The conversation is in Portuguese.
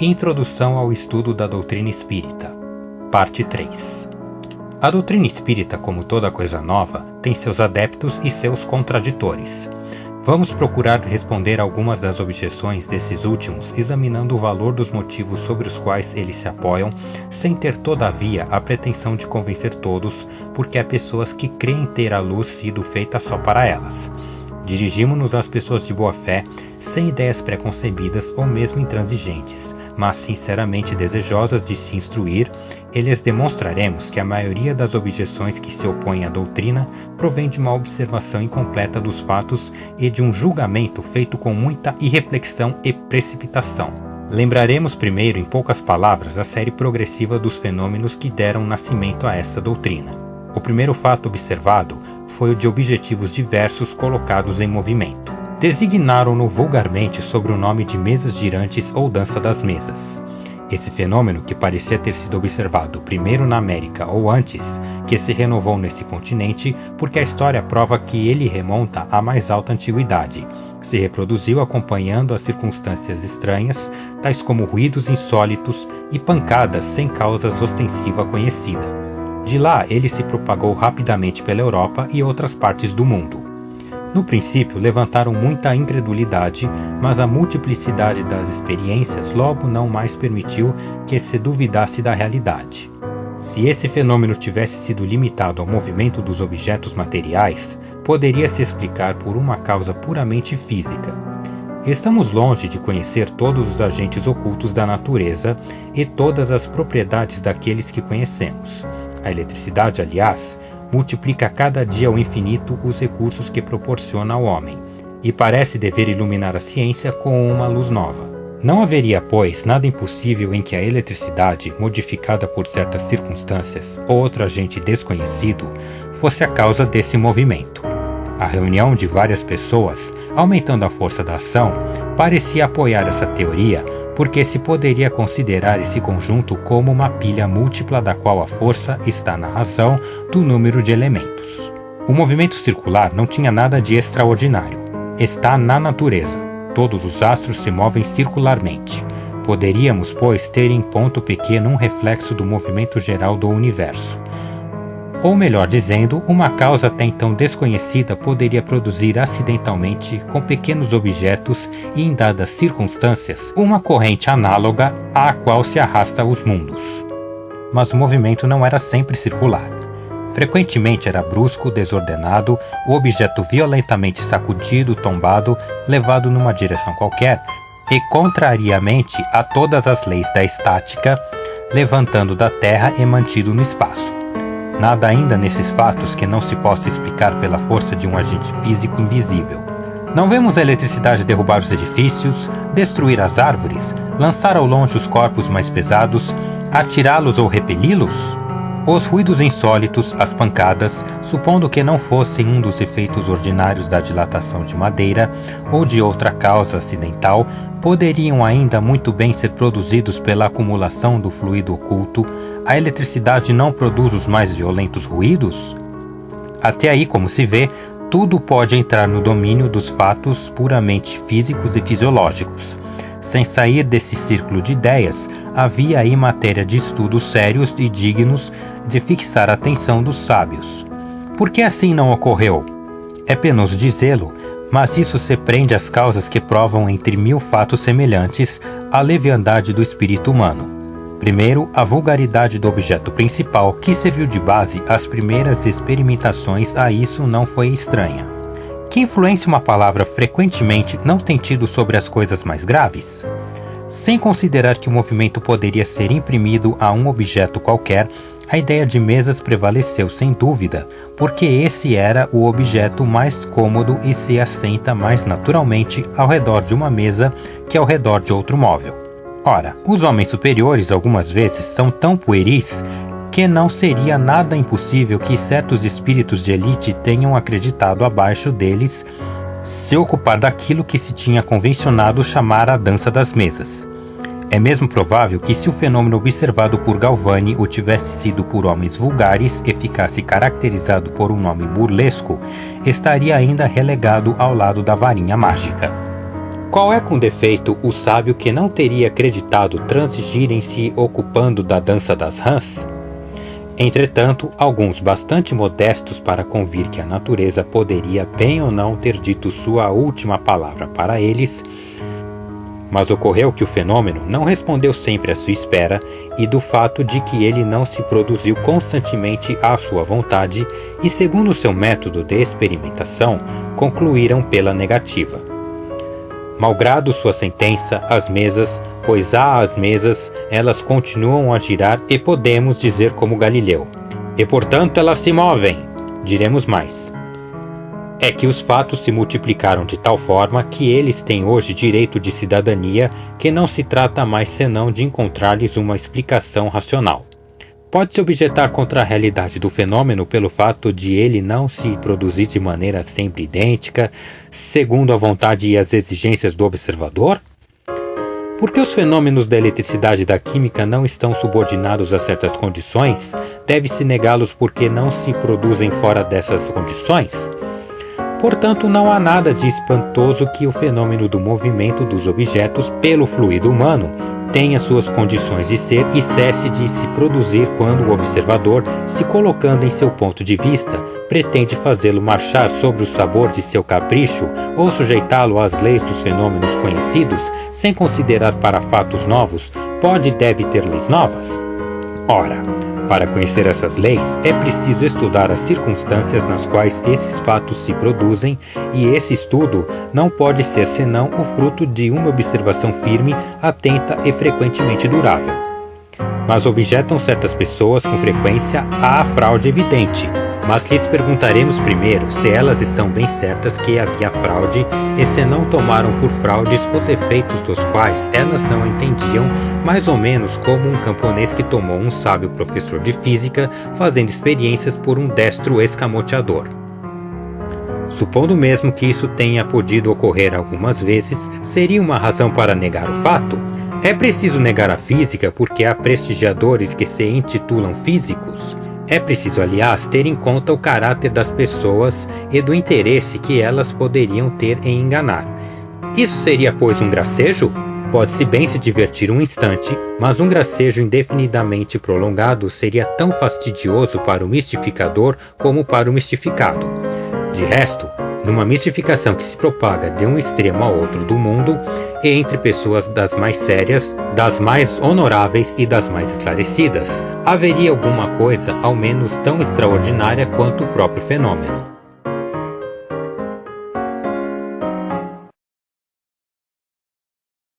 Introdução ao estudo da doutrina espírita, parte 3. A doutrina espírita, como toda coisa nova, tem seus adeptos e seus contraditores. Vamos procurar responder algumas das objeções desses últimos, examinando o valor dos motivos sobre os quais eles se apoiam, sem ter todavia a pretensão de convencer todos, porque há pessoas que creem ter a luz sido feita só para elas. Dirigimo-nos às pessoas de boa fé, sem ideias preconcebidas ou mesmo intransigentes, mas sinceramente desejosas de se instruir, e lhes demonstraremos que a maioria das objeções que se opõem à doutrina provém de uma observação incompleta dos fatos e de um julgamento feito com muita irreflexão e precipitação. Lembraremos primeiro, em poucas palavras, a série progressiva dos fenômenos que deram nascimento a essa doutrina. O primeiro fato observado foi o de objetivos diversos colocados em movimento. Designaram-no vulgarmente sob o nome de mesas girantes ou dança das mesas. Esse fenômeno, que parecia ter sido observado primeiro na América ou antes, que se renovou nesse continente, porque a história prova que ele remonta à mais alta antiguidade, se reproduziu acompanhando as circunstâncias estranhas, tais como ruídos insólitos e pancadas sem causas ostensiva conhecida. De lá ele se propagou rapidamente pela Europa e outras partes do mundo. No princípio levantaram muita incredulidade, mas a multiplicidade das experiências logo não mais permitiu que se duvidasse da realidade. Se esse fenômeno tivesse sido limitado ao movimento dos objetos materiais, poderia se explicar por uma causa puramente física. Estamos longe de conhecer todos os agentes ocultos da natureza e todas as propriedades daqueles que conhecemos. A eletricidade, aliás, multiplica cada dia ao infinito os recursos que proporciona ao homem, e parece dever iluminar a ciência com uma luz nova. Não haveria, pois, nada impossível em que a eletricidade, modificada por certas circunstâncias ou outro agente desconhecido, fosse a causa desse movimento. A reunião de várias pessoas, aumentando a força da ação, parecia apoiar essa teoria, porque se poderia considerar esse conjunto como uma pilha múltipla da qual a força está na razão do número de elementos. O movimento circular não tinha nada de extraordinário. Está na natureza. Todos os astros se movem circularmente. Poderíamos, pois, ter em ponto pequeno um reflexo do movimento geral do universo. Ou melhor dizendo, uma causa até então desconhecida poderia produzir acidentalmente, com pequenos objetos e em dadas circunstâncias, uma corrente análoga à qual se arrasta os mundos. Mas o movimento não era sempre circular. Frequentemente era brusco, desordenado, o objeto violentamente sacudido, tombado, levado numa direção qualquer, e contrariamente a todas as leis da estática, levantando da terra e mantido no espaço. Nada ainda nesses fatos que não se possa explicar pela força de um agente físico invisível. Não vemos a eletricidade derrubar os edifícios, destruir as árvores, lançar ao longe os corpos mais pesados, atirá-los ou repeli-los? Os ruídos insólitos, as pancadas, supondo que não fossem um dos efeitos ordinários da dilatação de madeira ou de outra causa acidental, poderiam ainda muito bem ser produzidos pela acumulação do fluido oculto. A eletricidade não produz os mais violentos ruídos? Até aí, como se vê, tudo pode entrar no domínio dos fatos puramente físicos e fisiológicos. Sem sair desse círculo de ideias, havia aí matéria de estudos sérios e dignos de fixar a atenção dos sábios. Por que assim não ocorreu? É penoso dizê-lo, mas isso se prende às causas que provam entre 1000 fatos semelhantes a leviandade do espírito humano. Primeiro, a vulgaridade do objeto principal, que serviu de base às primeiras experimentações, a isso não foi estranha. Que influência uma palavra frequentemente não tem tido sobre as coisas mais graves? Sem considerar que o movimento poderia ser imprimido a um objeto qualquer, a ideia de mesas prevaleceu sem dúvida, porque esse era o objeto mais cômodo e se assenta mais naturalmente ao redor de uma mesa que ao redor de outro móvel. Ora, os homens superiores algumas vezes são tão pueris que não seria nada impossível que certos espíritos de elite tenham acreditado abaixo deles se ocupar daquilo que se tinha convencionado chamar a dança das mesas. É mesmo provável que se o fenômeno observado por Galvani o tivesse sido por homens vulgares e ficasse caracterizado por um nome burlesco, estaria ainda relegado ao lado da varinha mágica. Qual é com defeito o sábio que não teria acreditado transigir em se ocupando da dança das rãs? Entretanto, alguns bastante modestos para convir que a natureza poderia bem ou não ter dito sua última palavra para eles, mas ocorreu que o fenômeno não respondeu sempre à sua espera e do fato de que ele não se produziu constantemente à sua vontade e, segundo seu método de experimentação, concluíram pela negativa. Malgrado sua sentença, as mesas, pois há as mesas, elas continuam a girar e podemos dizer como Galileu. E portanto elas se movem. Diremos mais. É que os fatos se multiplicaram de tal forma que eles têm hoje direito de cidadania que não se trata mais senão de encontrar-lhes uma explicação racional. Pode-se objetar contra a realidade do fenômeno pelo fato de ele não se produzir de maneira sempre idêntica, segundo a vontade e as exigências do observador? Porque os fenômenos da eletricidade e da química não estão subordinados a certas condições, deve-se negá-los porque não se produzem fora dessas condições? Portanto, não há nada de espantoso que o fenômeno do movimento dos objetos pelo fluido humano tenha suas condições de ser e cesse de se produzir quando o observador, se colocando em seu ponto de vista, pretende fazê-lo marchar sobre o sabor de seu capricho ou sujeitá-lo às leis dos fenômenos conhecidos, sem considerar para fatos novos, pode e deve ter leis novas? Ora, para conhecer essas leis, é preciso estudar as circunstâncias nas quais esses fatos se produzem, e esse estudo não pode ser senão o fruto de uma observação firme, atenta e frequentemente durável. Mas objetam certas pessoas com frequência à fraude evidente, mas lhes perguntaremos primeiro se elas estão bem certas que havia fraude e se não tomaram por fraudes os efeitos dos quais elas não entendiam, mais ou menos como um camponês que tomou um sábio professor de física fazendo experiências por um destro escamoteador. Supondo mesmo que isso tenha podido ocorrer algumas vezes, seria uma razão para negar o fato? É preciso negar a física porque há prestigiadores que se intitulam físicos? É preciso, aliás, ter em conta o caráter das pessoas e do interesse que elas poderiam ter em enganar. Isso seria, pois, um gracejo? Pode-se bem se divertir um instante, mas um gracejo indefinidamente prolongado seria tão fastidioso para o mistificador como para o mistificado. De resto, numa mistificação que se propaga de um extremo a outro do mundo, e entre pessoas das mais sérias, das mais honoráveis e das mais esclarecidas, haveria alguma coisa ao menos tão extraordinária quanto o próprio fenômeno.